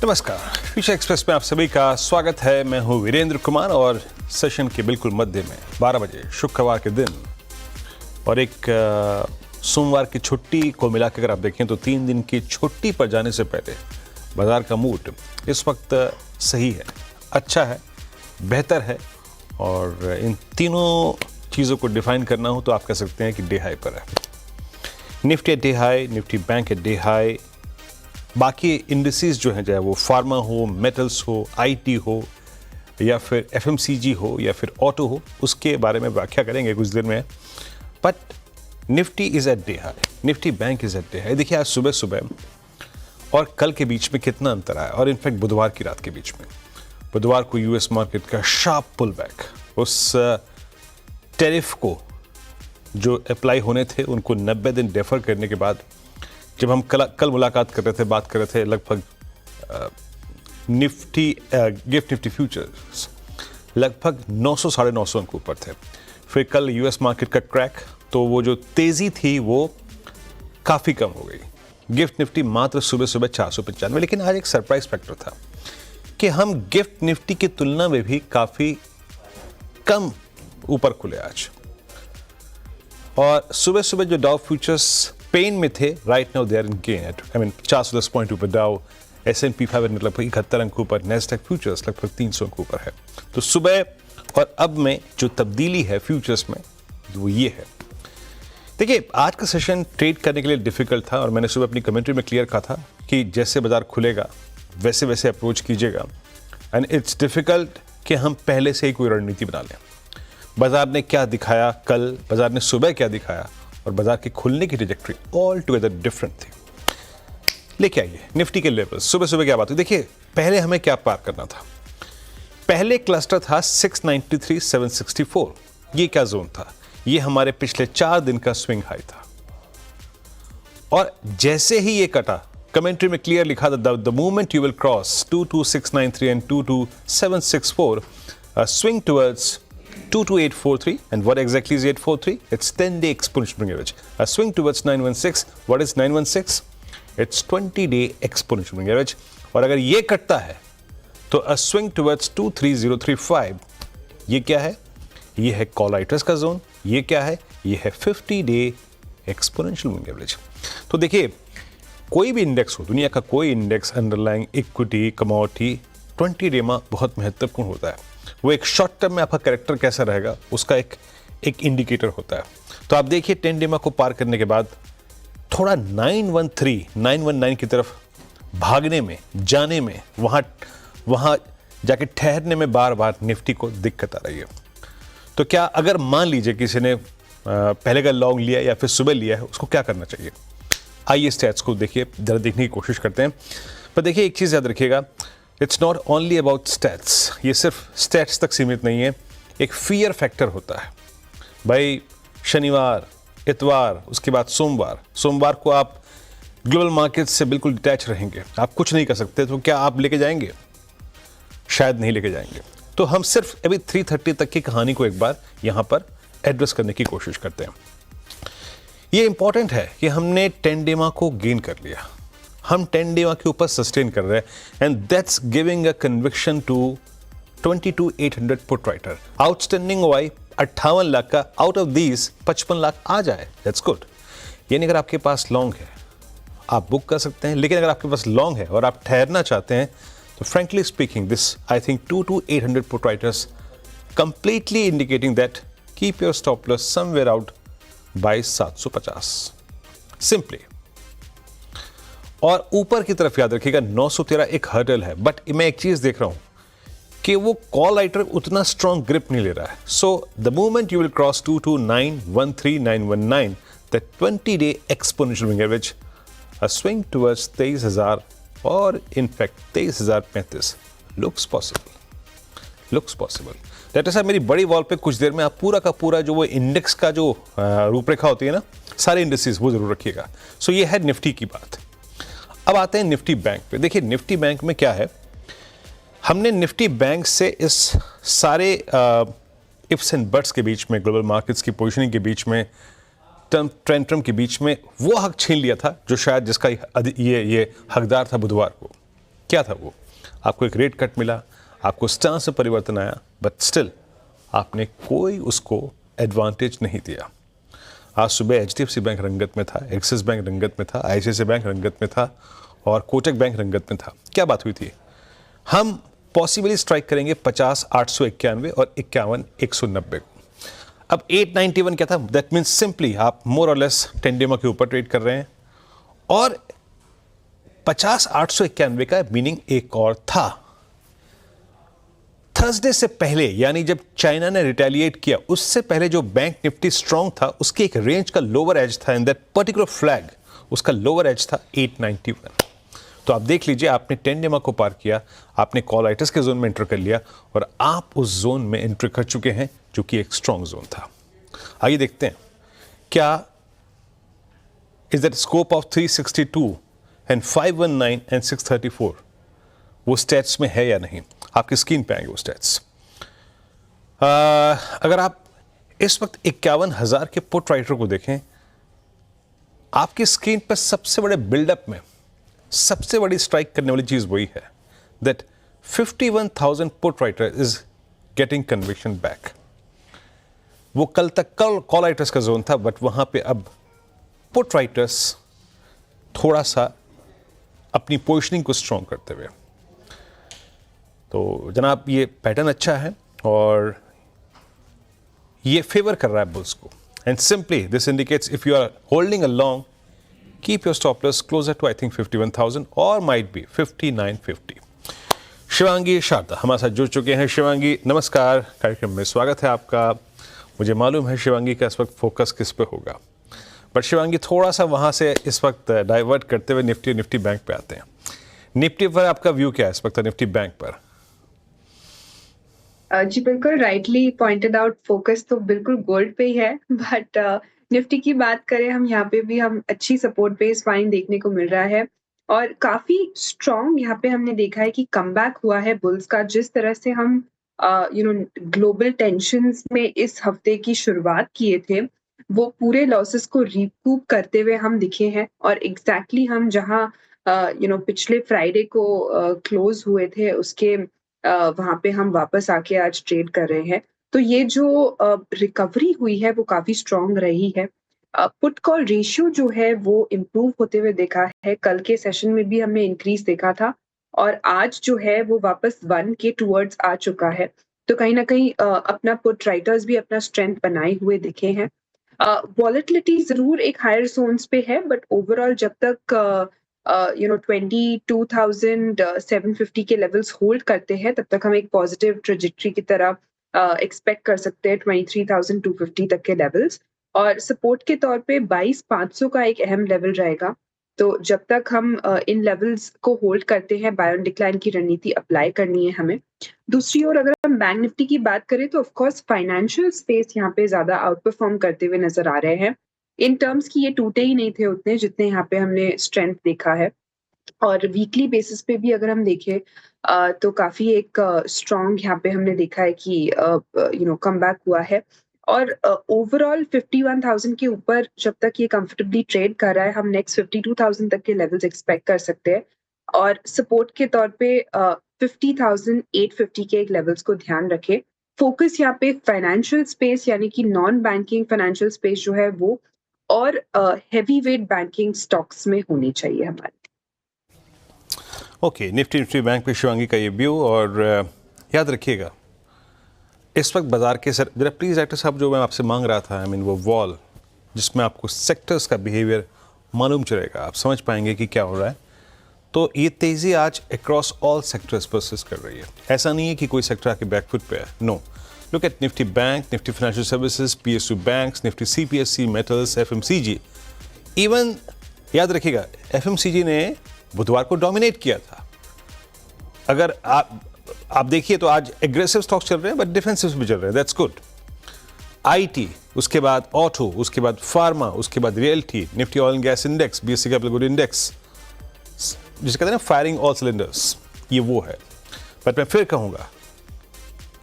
नमस्कार, future express में आप सभी का स्वागत है। मैं हूं वीरेंद्र कुमार और सेशन के बिल्कुल मध्य में 12 बजे शुक्रवार के दिन और एक सोमवार की छुट्टी को मिलाकर अगर आप देखें तो 3 दिन की छुट्टी पर जाने से पहले बाजार का मूड इस वक्त सही है, अच्छा है, बेहतर है। और इन तीनों चीज़ों को डिफाइन करना हो तो आप कह सकते हैं कि डे हाई पर है। Nifty at day high, Nifty bank at day high. बाकी इंडिसेस जो हैं, चाहे वो फार्मा हो, मेटल्स हो, आईटी हो या फिर एफएमसीजी हो या फिर ऑटो हो, उसके बारे में व्याख्या करेंगे कुछ देर में। But Nifty is at day high, Nifty bank is at day high. देखिए आज सुबह सुबह और कल के बीच में कितना अंतर आया, और इनफैक्ट बुधवार की रात के बीच में। बुधवार को यूएस मार्केट का शार्प पुल बैक, उस टैरिफ को जो अप्लाई होने थे उनको 90 दिन डेफर करने के बाद जब हम कल मुलाकात कर रहे थे, बात कर रहे थे, लगभग गिफ्ट निफ्टी फ्यूचर्स लगभग 900 साढ़े 900 अंक ऊपर थे। फिर कल यूएस मार्केट का क्रैक, तो वो जो तेज़ी थी वो काफ़ी कम हो गई। गिफ्ट निफ्टी मात्र सुबह सुबह 495। लेकिन आज एक सरप्राइज फैक्टर था कि हम गिफ्ट निफ्टी की तुलना में भी काफ़ी कम ऊपर खुले आज। और सुबह सुबह जो डाउ फ्यूचर्स पेन में थे, right now they are in gain at 410 point ऊपर डाउ, S&P 500 लगभग 71 अंक ऊपर, नेस्डैक फ्यूचर्स लगभग 300 अंक ऊपर है। तो सुबह और अब में जो तब्दीली है फ्यूचर्स में वो ये है। देखिए आज का सेशन ट्रेड करने के लिए डिफिकल्ट था और मैंने सुबह अपनी कमेंट्री में क्लियर कहा था कि जैसे बाजार खुलेगा वैसे वैसे अप्रोच कीजिएगा। एंड इट्स डिफिकल्ट कि हम पहले से ही कोई रणनीति बना लें। बाजार ने क्या दिखाया कल, बाजार ने सुबह क्या दिखाया, और बाजार के खुलने की ट्रैजेक्टरी ऑल टुगेदर डिफरेंट थी। लेके आइए निफ्टी के लेवल। सुबह सुबह क्या बात हुई, देखिए पहले हमें क्या पार करना था। पहले क्लस्टर था 693 764। ये क्या जोन था, ये हमारे पिछले 4 दिन का स्विंग हाई था। और जैसे ही ये कटा, कमेंट्री में क्लियर लिखा था the moment you will cross 22693 and 22764 swing towards 22843. And what exactly is 843? It's 10-day exponential moving average. A swing towards 916. What is 916? It's 20-day exponential moving average. और अगर ये कटता है तो a swing towards 23035. ये क्या है? ये है कॉलाइटस का जोन। ये क्या है? ये है 50-day exponential moving average. तो देखिए कोई भी इंडेक्स हो, दुनिया का कोई index, underlying equity, commodity, 20 day में बहुत महत्वपूर्ण होता है। वो एक शॉर्ट टर्म में आपका कैरेक्टर कैसा रहेगा उसका एक इंडिकेटर होता है। तो आप देखिए 10 डेमा को पार करने के बाद थोड़ा 913, 919 की तरफ भागने में, जाने में, वहाँ जाके ठहरने में बार बार निफ्टी को दिक्कत आ रही है। तो क्या अगर मान लीजिए किसी ने पहले का लॉन्ग लिया या फिर सुबह लिया है, उसको क्या करना चाहिए? आइए स्टैट्स को देखिए, जरा देखने की कोशिश करते हैं। पर देखिए एक चीज़ याद रखिएगा, it's not only about stats. ये सिर्फ स्टैट्स तक सीमित नहीं है, एक फियर फैक्टर होता है। भाई शनिवार, इतवार, उसके बाद सोमवार को आप ग्लोबल मार्केट से बिल्कुल डिटैच रहेंगे, आप कुछ नहीं कर सकते। तो क्या आप लेके जाएंगे? शायद नहीं लेके जाएंगे। तो हम सिर्फ अभी 330 तक की कहानी को एक बार यहाँ पर एड्रेस करने की कोशिश करते हैं। ये इंपॉर्टेंट है कि हमने 10 डेमा को गेन कर लिया, हम 10 डेमा के ऊपर सस्टेन कर रहे हैं, and that's giving a conviction to 22,800 put writer. Outstanding वाई 58 लाख का, आउट ऑफ दीज 55 लाख आ जाए, दैट्स गुड। यानी अगर आपके पास लॉन्ग है आप बुक कर सकते हैं, लेकिन अगर आपके पास लॉन्ग है और आप ठहरना चाहते हैं तो frankly speaking this I think 2,800 put writers completely indicating that keep your stop loss somewhere out by 750 simply. और ऊपर की तरफ याद रखिएगा 913 एक हर्डल है, बट मैं एक चीज देख रहा हूं कि वो कॉल राइटर उतना स्ट्रॉन्ग ग्रिप नहीं ले रहा है। So the moment you will cross 22913,919 the 20-day exponential moving average, a swing towards 23,000 और in fact 23,035 looks possible। That is मेरी बड़ी वॉल पे कुछ देर में आप पूरा का पूरा जो वो इंडेक्स का जो रूपरेखा होती है ना, सारे इंडेक्सेस वो जरूर रखिएगा। सो ये है निफ्टी की बात। अब आते हैं निफ्टी बैंक पे। देखिए निफ्टी बैंक में क्या है, हमने निफ्टी बैंक से इस सारे इफ्स एंड बट्स के बीच में, ग्लोबल मार्केट्स की पोजीशनिंग के बीच में, ट्रेंड के बीच में वो हक छीन लिया था जो शायद जिसका ये हकदार था बुधवार को। क्या था वो? आपको एक रेट कट मिला, आपको स्टांस में परिवर्तन आया, बट स्टिल आपने कोई उसको एडवांटेज नहीं दिया। आज सुबह HDFC बैंक रंगत में था, एक्सिस बैंक रंगत में था, ICICI बैंक रंगत में था और कोटक बैंक रंगत में था। क्या बात हुई थी? हम पॉसिबली स्ट्राइक करेंगे 50 891 और 51 190 को। अब 891 क्या था? दैट मीन्स सिंपली आप मोर और लेस टेंडेमा के ऊपर ट्रेड कर रहे हैं और 50 891 का मीनिंग एक और था। थर्सडे से पहले, यानी जब चाइना ने रिटेलिएट किया, उससे पहले जो बैंक निफ्टी स्ट्रांग था उसके एक रेंज का लोअर एज था, इन दैट पर्टिकुलर फ्लैग उसका लोअर एज था 891। तो आप देख लीजिए, आपने टेंडेमा को पार किया, आपने कॉलाइटस के जोन में एंटर कर लिया और आप उस जोन में एंटर कर चुके हैं जो कि एक स्ट्रांग जोन था। आइए देखते हैं क्या is that scope of 362 and 519 and 634 वो स्टेट्स में है या नहीं। आपकी स्क्रीन पे आएंगे वो स्टेट्स। अगर आप इस वक्त 51,000 के पुट राइटर को देखें, आपकी स्क्रीन पर सबसे बड़े बिल्डअप में सबसे बड़ी स्ट्राइक करने वाली चीज वही है that 51,000 put writer is getting conviction back. वो कल कॉल राइटर्स का जोन था, बट वहां पे अब पुट राइटर्स थोड़ा सा अपनी पोजिशनिंग को स्ट्रॉन्ग करते हुए। तो जनाब, ये पैटर्न अच्छा है और ये फेवर कर रहा है बुल्स को, and simply this indicates if you are holding a long, keep your stop loss closer to I think 51,000 और माइट बी 5950। शिवांगी शारदा हमारे साथ जुड़ चुके हैं। शिवांगी नमस्कार, कार्यक्रम में स्वागत है आपका। मुझे मालूम है शिवांगी का इस वक्त फोकस किस पे होगा, बट शिवांगी थोड़ा सा वहां से इस वक्त डाइवर्ट करते हुए निफ्टी बैंक पे आते हैं। निफ्टी पर आपका व्यू क्या है इस वक्त, निफ्टी बैंक पर? जी बिल्कुल राइटली पॉइंटेड आउट, फोकस तो बिल्कुल गोल्ड पे ही है, बट निफ्टी की बात करें हम यहाँ पे भी हम अच्छी सपोर्ट बेस फाइन देखने को मिल रहा है और काफी स्ट्रॉन्ग यहाँ पे हमने देखा है कि कमबैक हुआ है बुल्स का। जिस तरह से हम ग्लोबल टेंशंस में इस हफ्ते की शुरुआत किए थे, वो पूरे लॉसेस को रिकूप करते हुए हम दिखे हैं और एग्जैक्टली हम जहाँ पिछले फ्राइडे को क्लोज हुए थे उसके वहां पे हम वापस आके आज ट्रेड कर रहे हैं। तो ये जो रिकवरी हुई है वो काफी स्ट्रांग रही है। पुट कॉल रेशियो जो है वो इम्प्रूव होते हुए देखा है। कल के सेशन में भी हमने इंक्रीज देखा था और आज जो है वो वापस 1 के टूवर्ड्स आ चुका है। तो कहीं ना कहीं अपना पुट राइटर्स भी अपना स्ट्रेंथ बनाए हुए दिखे हैं। वॉलेटिलिटी जरूर एक हायर जोन्स पे है, बट ओवरऑल जब तक 22,750 के लेवल्स होल्ड करते हैं तब तक हम एक पॉजिटिव ट्रेजेक्टरी की तरह एक्सपेक्ट कर सकते हैं 23,250 तक के लेवल्स। और सपोर्ट के तौर पे 22,500 का एक अहम लेवल रहेगा। तो जब तक हम इन लेवल्स को होल्ड करते हैं, बाय ऑन डिक्लाइन की रणनीति अप्लाई करनी है हमें। दूसरी ओर अगर हम बैंक निफ्टी की बात करें तो ऑफ कोर्स फाइनेंशियल स्पेस यहाँ पे ज्यादा आउट परफॉर्म करते हुए नजर आ रहे हैं। इन टर्म्स की ये टूटे ही नहीं थे उतने जितने यहाँ पे हमने स्ट्रेंथ देखा है। और वीकली बेसिस पे भी अगर हम देखें तो काफी एक स्ट्रॉन्ग यहाँ पे हमने देखा है कि कमबैक हुआ है। और ओवरऑल 51,000 के ऊपर जब तक ये कंफर्टेबली ट्रेड कर रहा है, हम नेक्स्ट 52,000 तक के लेवल्स एक्सपेक्ट कर सकते हैं। और सपोर्ट के तौर पे 50,850 के एक लेवल्स को ध्यान रखें। फोकस यहाँ पे फाइनेंशियल स्पेस यानी कि नॉन बैंकिंग फाइनेंशियल स्पेस जो है वो और हेवी वेट बैंकिंग स्टॉक्स में होनी चाहिए हमारे। ओके, निफ्टी बैंक पे शिवांगी का ये व्यू। और याद रखिएगा इस वक्त बाजार के सर जरा प्लीज एक्टर साहब, जो मैं आपसे मांग रहा था, वो वॉल जिसमें आपको सेक्टर्स का बिहेवियर मालूम चलेगा, आप समझ पाएंगे कि क्या हो रहा है। तो ये तेज़ी आज अक्रॉस ऑल सेक्टर्स परसिस्ट कर रही है। ऐसा नहीं है कि कोई सेक्टर आके बैकफुट पे है, no. Look at Nifty bank, Nifty financial services, PSU banks, Nifty CPSE, metals, FMCG। Even याद रखिएगा FMCG ने बुधवार को डोमिनेट किया था। अगर आप देखिए तो आज एग्रेसिव स्टॉक्स चल रहे हैं बट डिफेंसिव भी चल रहे हैं, दैट्स गुड। IT, उसके बाद ऑटो, उसके बाद फार्मा, उसके बाद realty, Nifty oil and gas index, BSE capital good index, जिसे कहते हैं ना फायरिंग ऑल सिलेंडर्स, ये वो है। बट मैं फिर कहूंगा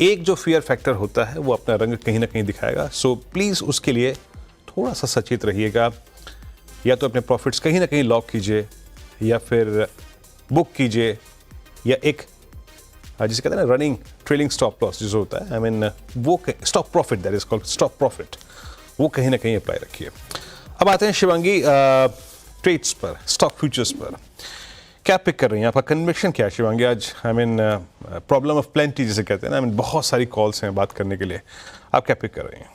एक जो फियर फैक्टर होता है वो अपना रंग कहीं ना कहीं दिखाएगा। सो प्लीज उसके लिए थोड़ा सा सचेत रहिएगा। या तो अपने प्रॉफिट्स कहीं ना कहीं लॉक कीजिए या फिर बुक कीजिए या एक जिसे कहते हैं ना रनिंग ट्रेलिंग स्टॉप लॉस जो होता है, आई मीन वो stop profit, that is called stop profit, वो कहीं ना कहीं अप्लाई रखिए। अब आते हैं शिवांगी ट्रेड्स पर, स्टॉक फ्यूचर्स पर क्या पिक कर रही हैं, आपका कन्विक्शन क्या है शिवांगी आज? I mean problem of plenty जिसे कहते हैं ना, आई मीन बहुत सारी कॉल्स हैं बात करने के लिए, आप क्या पिक कर रही हैं?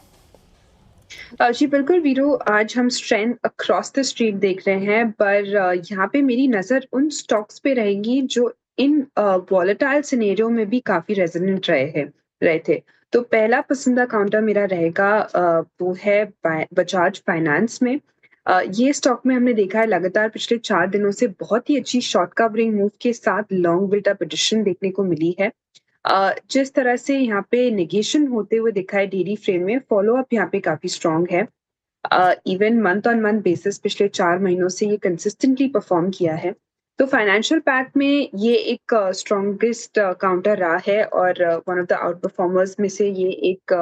जी बिल्कुल वीरू, आज हम स्ट्रेंथ अक्रॉस द स्ट्रीट देख रहे हैं, पर यहाँ पे मेरी नज़र उन स्टॉक्स पे रहेगी जो इन वॉलेटाइल सिनेरियो में भी काफ़ी रेज़ोनेंट रहे थे। तो पहला पसंदीदा काउंटर मेरा रहेगा वो है बजाज फाइनेंस में। ये स्टॉक में हमने देखा है लगातार पिछले 4 दिनों से बहुत ही अच्छी शॉर्ट कवरिंग मूव के साथ लॉन्ग बिल्टअप पोजीशन देखने को मिली है। जिस तरह से यहाँ पे नेगेशन होते हुए दिखा है डेली फ्रेम में, फॉलो अप यहाँ पे काफ़ी स्ट्रॉन्ग है। Even month on month basis पिछले 4 महीनों से ये कंसिस्टेंटली परफॉर्म किया है। तो फाइनेंशियल पैक में ये एक स्ट्रॉन्गेस्ट काउंटर रहा है और one of the out performers में से ये एक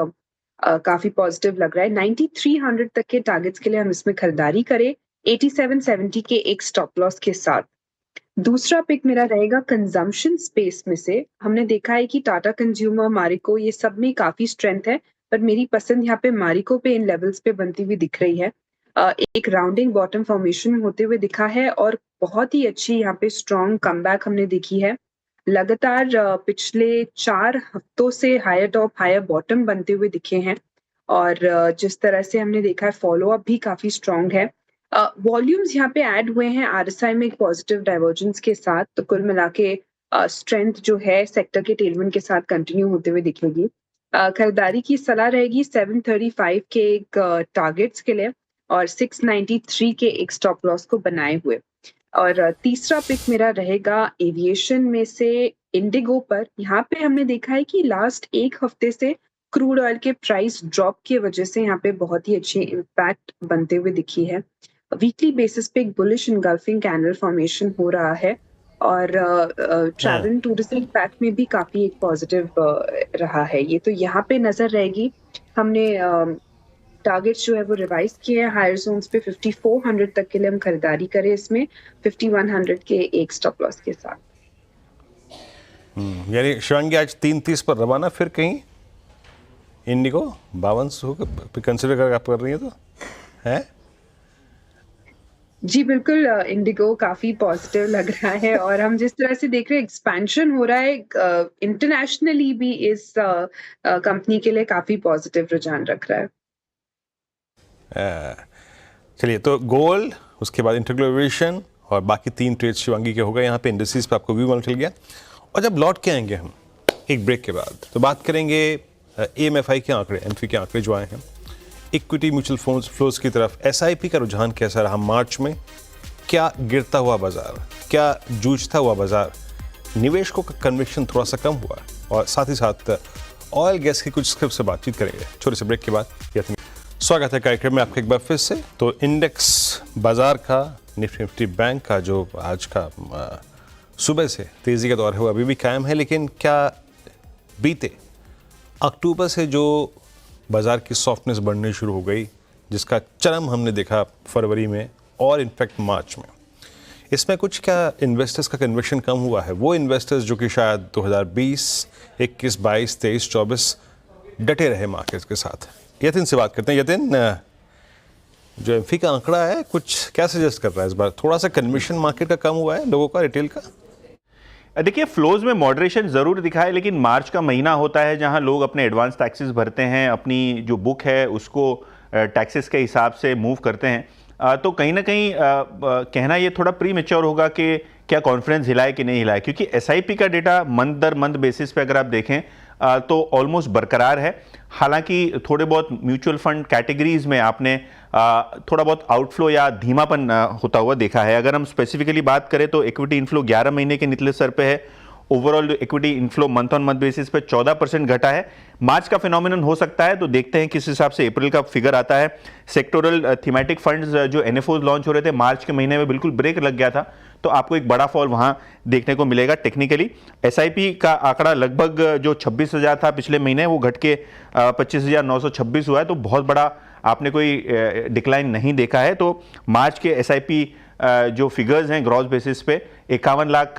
काफ़ी पॉजिटिव लग रहा है। 9300 तक के टारगेट्स के लिए हम इसमें खरीदारी करें, 8770 के एक स्टॉप लॉस के साथ। दूसरा पिक मेरा रहेगा कंजम्पशन स्पेस में से। हमने देखा है कि टाटा कंज्यूमर, मैरिको ये सब में काफ़ी स्ट्रेंथ है, पर मेरी पसंद यहाँ पे मैरिको पे इन लेवल्स पे बनती हुई दिख रही है। एक राउंडिंग बॉटम फॉर्मेशन होते हुए दिखा है और बहुत ही अच्छी यहाँ पे स्ट्रॉन्ग कमबैक हमने देखी है। लगातार पिछले 4 हफ्तों से हायर टॉप हायर बॉटम बनते हुए दिखे हैं और जिस तरह से हमने देखा है फॉलो अप भी काफ़ी स्ट्रॉन्ग है। वॉल्यूम्स यहाँ पे ऐड हुए हैं आरएसआई में एक पॉजिटिव डाइवर्जेंस के साथ, तो कुल मिला के स्ट्रेंथ जो है सेक्टर के टेलविंड के साथ कंटिन्यू होते हुए दिखेगी। खरीदारी की सलाह रहेगी 735 के एक टारगेट्स के लिए और 693 के एक स्टॉप लॉस को बनाए हुए। और तीसरा पिक मेरा रहेगा एविएशन में से इंडिगो पर। यहाँ पे हमने देखा है कि लास्ट 1 हफ्ते से क्रूड ऑयल के प्राइस ड्रॉप की वजह से यहाँ पे बहुत ही अच्छी इम्पैक्ट बनते हुए दिखी है। वीकली बेसिस पे एक बुलिश इनगल्फिंग कैंडल फॉर्मेशन हो रहा है और ट्रैवल टूरिज्म पैक में भी काफ़ी एक पॉजिटिव रहा है ये, तो यहाँ पे नज़र रहेगी। हमने टारगेट्स जो है वो रिवाइज किए हैं हायर जोन्स पे 5400 तक के लिए हम खरीदारी करें इसमें 5100 के एक स्टॉप लॉस के साथ। यानी शिवांगी आज 3:30 पर रवाना, फिर कहीं इंडिगो 5200 पे कंसिडर करके आप कर रही है तो है? जी बिल्कुल, इंडिगो काफ़ी पॉजिटिव लग रहा है और हम जिस तरह से देख रहे हैं एक्सपेंशन हो रहा है इंटरनेशनली भी इस कंपनी के लिए काफ़ी पॉजिटिव रुझान रख रहा है। चलिए, तो गोल्ड, उसके बाद इंटीग्रेशन और बाकी 3 ट्रेड शिवांगी के हो गए। यहाँ पे इंडस्ट्रीज पे आपको व्यू मिल गया। और जब लौट के आएंगे हम एक ब्रेक के बाद, तो बात करेंगे AMFI के आंकड़े, एमफी के आंकड़े जो आए हैं, इक्विटी म्यूचुअल फ्लोज की तरफ SIP का रुझान कैसा रहा मार्च में, क्या गिरता हुआ बाजार, क्या जूझता हुआ बाजार, निवेशकों का कन्विक्शन थोड़ा सा कम हुआ, और साथ ही साथ ऑयल गैस की कुछ स्क्रिप्ट से बातचीत करेंगे छोटे से ब्रेक के बाद। स्वागत है कार्यक्रम में आपका एक बार फिर से। तो इंडेक्स बाजार का, निफ्टी बैंक का जो आज का सुबह से तेज़ी का दौर है वो अभी भी कायम है, लेकिन क्या बीते अक्टूबर से जो बाजार की सॉफ्टनेस बढ़नी शुरू हो गई, जिसका चरम हमने देखा फरवरी में और इनफैक्ट मार्च में, इसमें कुछ क्या इन्वेस्टर्स का कन्विक्शन कम हुआ है? वो इन्वेस्टर्स जो कि शायद 2020, 21, 22, 23, 24 डटे रहे मार्केट के साथ। यतिन से बात करते हैं। यतिन, जो एमफी का आंकड़ा है कुछ क्या सजेस्ट कर रहा है इस बार? थोड़ा सा कन्विक्शन मार्केट का कम हुआ है लोगों का, रिटेल का? देखिए, फ्लोज में मॉडरेशन जरूर दिखा है, लेकिन मार्च का महीना होता है जहां लोग अपने एडवांस टैक्सेस भरते हैं, अपनी जो बुक है उसको टैक्सेस के हिसाब से मूव करते हैं। तो कहीं ना कहीं कहना ये थोड़ा प्री मैच्योर होगा कि क्या कॉन्फ्रेंस हिलाए कि नहीं हिलाए, क्योंकि SIP का डेटा मंथ दर मंथ बेसिस पे अगर आप देखें तो ऑलमोस्ट बरकरार है। हालांकि थोड़े बहुत म्यूचुअल फंड कैटेगरीज में आपने थोड़ा बहुत आउटफ्लो या धीमापन होता हुआ देखा है। अगर हम स्पेसिफिकली बात करें तो इक्विटी इनफ्लो 11 महीने के निचले स्तर पे है। Overall equity inflow month on month basis पे 14% घटा है। मार्च का फिनोमिनन हो सकता है, तो देखते हैं किस हिसाब से अप्रैल का फिगर आता है। सेक्टोरल थीमेटिक फंड्स जो NFOs लॉन्च हो रहे थे मार्च के महीने में, बिल्कुल ब्रेक लग गया था, तो आपको एक बड़ा फॉल वहां देखने को मिलेगा। टेक्निकली SIP का आंकड़ा लगभग जो 26,000 था पिछले महीने, वो घट के 25,926 हुआ है, तो बहुत बड़ा आपने कोई डिक्लाइन नहीं देखा है। तो मार्च के SIP जो फिगर्स हैं ग्रॉस बेसिस पे 51 लाख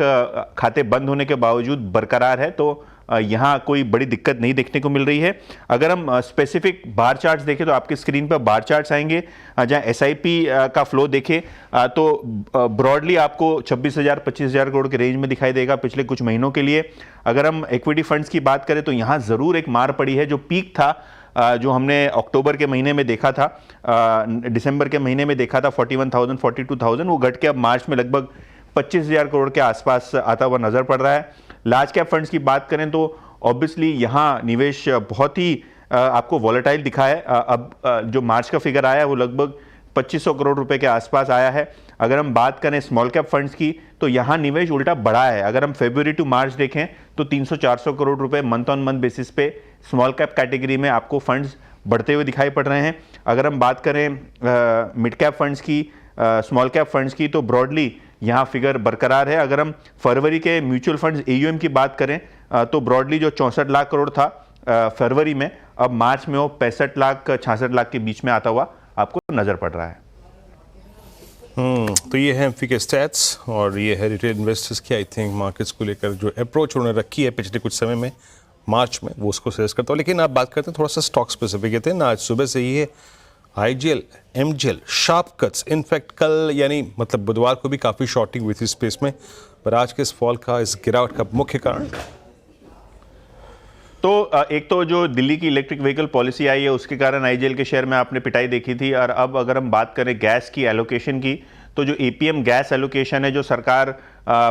खाते बंद होने के बावजूद बरकरार है, तो यहाँ कोई बड़ी दिक्कत नहीं देखने को मिल रही है। अगर हम स्पेसिफिक बार चार्ट्स देखें तो आपकी स्क्रीन पर बार चार्ट्स आएंगे, जहाँ एसआईपी का फ्लो देखें तो ब्रॉडली आपको 26,000-25,000 करोड़ के रेंज में दिखाई देगा पिछले कुछ महीनों के लिए। अगर हम इक्विटी फंड्स की बात करें तो यहाँ ज़रूर एक मार पड़ी है। जो पीक था जो हमने अक्टूबर के महीने में देखा था, दिसंबर के महीने में देखा था 41,000 42,000, वो घट के अब मार्च में लगभग 25,000 करोड़ के आसपास आता हुआ नजर पड़ रहा है। लार्ज कैप फंड्स की बात करें तो ऑब्वियसली यहाँ निवेश बहुत ही आपको वॉलेटाइल दिखा है। अब जो मार्च का फिगर आया है वो लगभग 2500 करोड़ रुपए के आसपास आया है। अगर हम बात करें स्मॉल कैप फंड्स की तो यहाँ निवेश उल्टा बढ़ा है। अगर हम फरवरी टू मार्च देखें तो 300-400 करोड़ रुपए मंथ ऑन मंथ बेसिस पे स्मॉल कैप कैटेगरी में आपको फंड्स बढ़ते हुए दिखाई पड़ रहे हैं। अगर हम बात करें मिड कैप फंड्स की, स्मॉल कैप फंड्स की, तो ब्रॉडली यहाँ फिगर बरकरार है। अगर हम फरवरी के म्यूचुअल फंड्स एयूएम की बात करें तो ब्रॉडली जो 64 लाख करोड़ था फरवरी में, अब मार्च में वो 65 लाख 66 लाख के बीच में आता हुआ आपको नजर पड़ रहा है। तो ये है एमफी के स्टैट्स और ये है रिटेल इन्वेस्टर्स की आई थिंक मार्केट्स को लेकर जो अप्रोच उन्होंने रखी है पिछले कुछ समय में, मार्च में, वो उसको सजेस्ट करता हूँ। लेकिन आप बात करते हैं थोड़ा सा स्टॉक स्पेसिफिक कहते हैं ना, आज सुबह से ही है IGL, MGL, sharp cuts. In fact कल यानी मतलब बुधवार को भी काफ़ी शॉर्टिंग हुई थी स्पेस में, पर आज के इस फॉल का, इस गिरावट का मुख्य कारण तो एक तो जो दिल्ली की इलेक्ट्रिक व्हीकल पॉलिसी आई है उसके कारण आईजीएल के शेयर में आपने पिटाई देखी थी। और अब अगर हम बात करें गैस की एलोकेशन की तो जो एपीएम गैस एलोकेशन है जो सरकार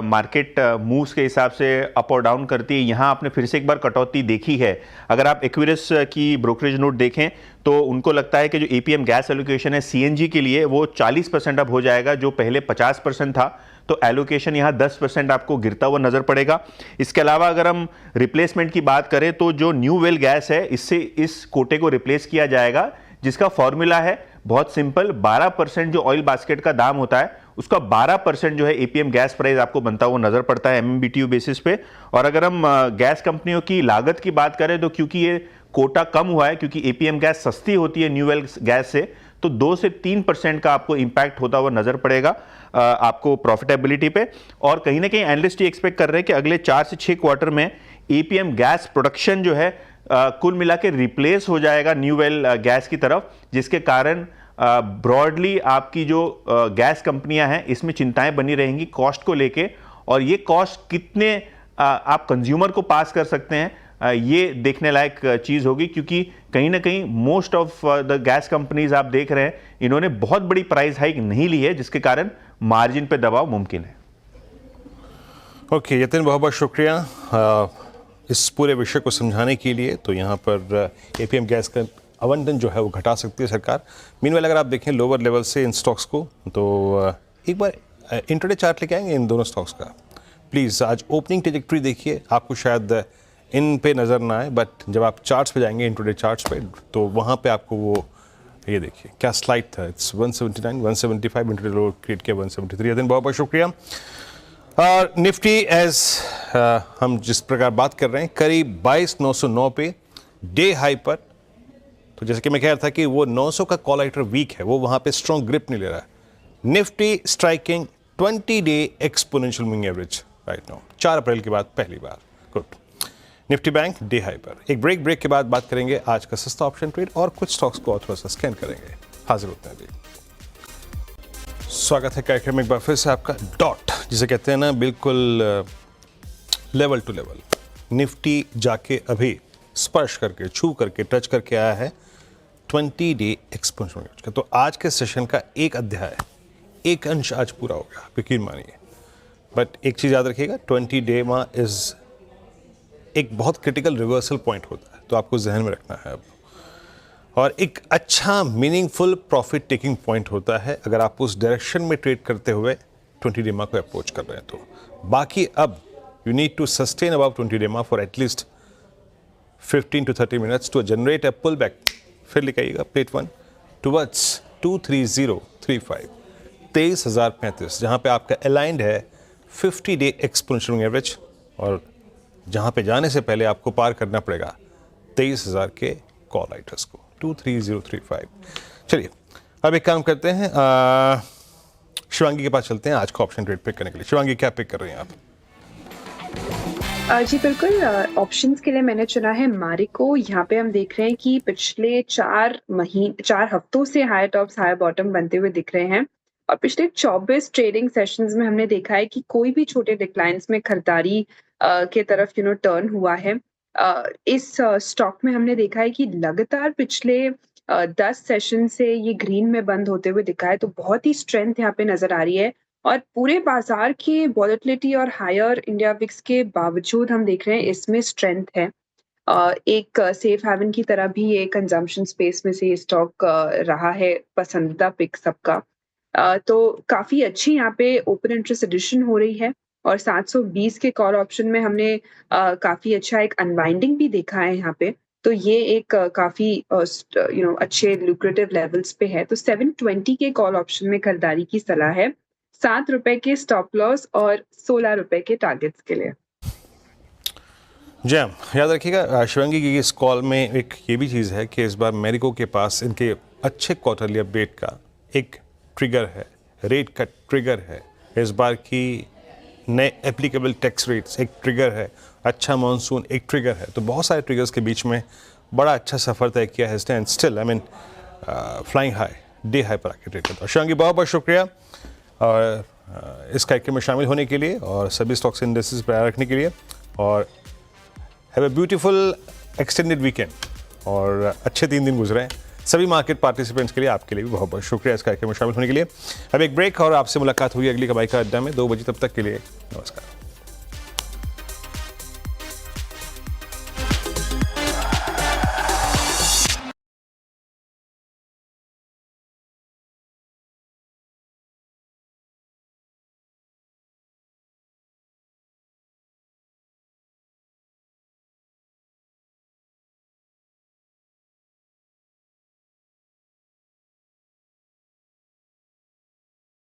मार्केट मूव्स के हिसाब से अप और डाउन करती है, यहाँ आपने फिर से एक बार कटौती देखी है। अगर आप एक्विरिस की ब्रोकरेज नोट देखें तो उनको लगता है कि जो एपीएम गैस एलोकेशन है सीएनजी के लिए वो 40% अब हो जाएगा, जो पहले 50% था। तो एलोकेशन यहाँ 10% आपको गिरता हुआ नजर पड़ेगा। इसके अलावा अगर हम रिप्लेसमेंट की बात करें तो जो न्यू वेल गैस है इससे इस कोटे को रिप्लेस किया जाएगा, जिसका फॉर्मूला है बहुत सिंपल, 12% जो ऑयल बास्केट का दाम होता है उसका 12% जो है एपीएम गैस प्राइस आपको बनता हुआ नजर पड़ता है एमएमबीटीयू बेसिस पे। और अगर हम गैस कंपनियों की लागत की बात करें तो क्योंकि ये कोटा कम हुआ है, क्योंकि एपीएम गैस सस्ती होती है न्यू वेल गैस से, तो 2 से 3% का आपको इंपैक्ट होता हुआ नजर पड़ेगा आपको प्रॉफिटेबिलिटी पे। और कहीं ना कहीं एनालिस्ट ये एक्सपेक्ट कर रहे हैं कि अगले 4 से 6 क्वार्टर में एपीएम गैस प्रोडक्शन जो है कुल मिला के रिप्लेस हो जाएगा न्यू वेल गैस की तरफ, जिसके कारण ब्रॉडली आपकी जो गैस कंपनियां हैं इसमें चिंताएं बनी रहेंगी कॉस्ट को लेके। और ये कॉस्ट कितने आप कंज्यूमर को पास कर सकते हैं ये देखने लायक चीज होगी, क्योंकि कहीं ना कहीं most of the gas companies आप देख रहे हैं इन्होंने बहुत बड़ी प्राइस हाइक नहीं ली है, जिसके कारण मार्जिन पे दबाव मुमकिन है। ओके यतिन, बहुत बहुत शुक्रिया इस पूरे विषय को समझाने के लिए। तो यहाँ पर एपीएम गैस का आवंटन जो है वो घटा सकती है सरकार। मीनवाइल अगर आप देखें लोअर लेवल से इन स्टॉक्स को, तो एक बार इंट्राडे चार्ट लेके आएंगे इन दोनों स्टॉक्स का प्लीज़। आज ओपनिंग ट्रेजेक्टरी देखिए, आपको शायद इन पे नज़र ना आए, बट जब आप चार्ट्स पे जाएंगे इंट्राडे चार्ट्स पे तो वहाँ पे आपको वो ये देखिए क्या स्लाइड था, इट्स 179 175 इंट्राडे लो क्रिएट किया 173। दिन बहुत बहुत शुक्रिया। और निफ्टी एज हम जिस प्रकार बात कर रहे हैं करीब 22,909 पे डे हाई पर, तो जैसे कि मैं कह रहा था कि वो 900 का कॉल आइटर वीक है, वो वहाँ पे स्ट्रॉन्ग ग्रिप नहीं ले रहा है। Nifty striking 20 day exponential moving average right now, 4 April के बाद पहली बार। Good. Nifty bank day high पर। एक ब्रेक के बाद बात करेंगे आज का सस्ता ऑप्शन ट्रेड और कुछ स्टॉक्स को और थोड़ा सा स्कैन करेंगे। हाजिर होते हैं अभी। स्वागत है कार्यक्रम में एक बार फिर से आपका। डॉट जिसे कहते हैं ना, बिल्कुल लेवल टू लेवल निफ्टी जाके अभी स्पर्श करके, छू करके, टच करके आया है 20 डे एक्सपोनेंशियल का। तो आज के सेशन का एक अध्याय, एक अंश आज पूरा हो गया, यकीन मानिए। बट एक चीज़ याद रखिएगा, 20 डे में इज एक बहुत क्रिटिकल रिवर्सल पॉइंट होता है, तो आपको जहन में रखना है अब। और एक अच्छा मीनिंगफुल प्रॉफिट टेकिंग पॉइंट होता है अगर आप उस डायरेक्शन में ट्रेड करते हुए 20 डेमा को अप्रोच कर रहे हैं। तो बाकी अब you need to sustain about 20 DEMA for at least 15 to 30 minutes to generate a pullback। फिर लिखाइएगा प्लेट 1 टुवर्ड्स 23035 23,035, जहाँ पे आपका अलाइंड है 50 डे एक्सपोनेंशियल एवरेज, और जहाँ पे जाने से पहले आपको पार करना पड़ेगा 23,000 के कॉल आइटर्स को, 23035। चलिए अब एक काम करते हैं, शिवांगी के पास चलते हैं आज का ऑप्शन ट्रेड पिक करने के लिए। शिवांगी, क्या पिक कर रही हैं आप? जी बिल्कुल, ऑप्शंस के लिए मैंने चुना है मारिको। यहाँ पे हम देख रहे हैं कि पिछले 4 हफ्तों से हायर टॉप्स हायर बॉटम बनते हुए दिख रहे हैं और पिछले 24 ट्रेडिंग सेशंस में हमने देखा है कि कोई भी छोटे डिक्लाइंस में खरीदारी के तरफ टर्न हुआ है। इस स्टॉक में हमने देखा है कि लगातार पिछले 10 सेशन से ये ग्रीन में बंद होते हुए दिखा है, तो बहुत ही स्ट्रेंथ यहाँ पे नजर आ रही है और पूरे बाजार की वॉलेटिलिटी और हायर इंडिया विक्स के बावजूद हम देख रहे हैं इसमें स्ट्रेंथ है। एक सेफ हेवन की तरह भी ये कंजम्पशन स्पेस में से ये स्टॉक रहा है पसंदीदा पिक सबका। तो काफ़ी अच्छी यहाँ पे ओपन इंटरेस्ट एडिशन हो रही है और 720 के कॉल ऑप्शन में हमने काफ़ी अच्छा एक अनवाइंडिंग भी देखा है यहाँ पे। तो ये एक काफ़ी अच्छे लुक्रेटिव लेवल्स पे है। तो 720 के कॉल ऑप्शन में खरीदारी की सलाह है, ₹7 के स्टॉप लॉस और ₹16 के टारगेट्स के लिए। जैम, याद रखिएगा शिवांगी की इस कॉल में एक ये भी चीज़ है कि इस बार मैरिको के पास इनके अच्छे क्वार्टरली अपडेट का एक ट्रिगर है, रेट का ट्रिगर है, इस बार की नए एप्लीकेबल टैक्स रेट्स एक ट्रिगर है, अच्छा मानसून एक ट्रिगर है। तो बहुत सारे ट्रिगर्स के बीच में बड़ा अच्छा सफ़र तय किया है इसने and still I mean flying high, day high पर आके ट्रेड करता है। शिवांगी, बहुत बहुत शुक्रिया और इस कार्यक्रम में शामिल होने के लिए और सभी स्टॉक्स इंडेक्सेस पर रखने के लिए, और have a beautiful extended weekend और अच्छे 3 दिन गुजरे हैं। सभी मार्केट पार्टिसिपेंट्स के लिए, आपके लिए भी बहुत बहुत शुक्रिया इस कार्यक्रम में शामिल होने के लिए। अब एक ब्रेक और आपसे मुलाकात हुई अगली कमाई का अड्डा में 2 बजे। तब तक के लिए नमस्कार।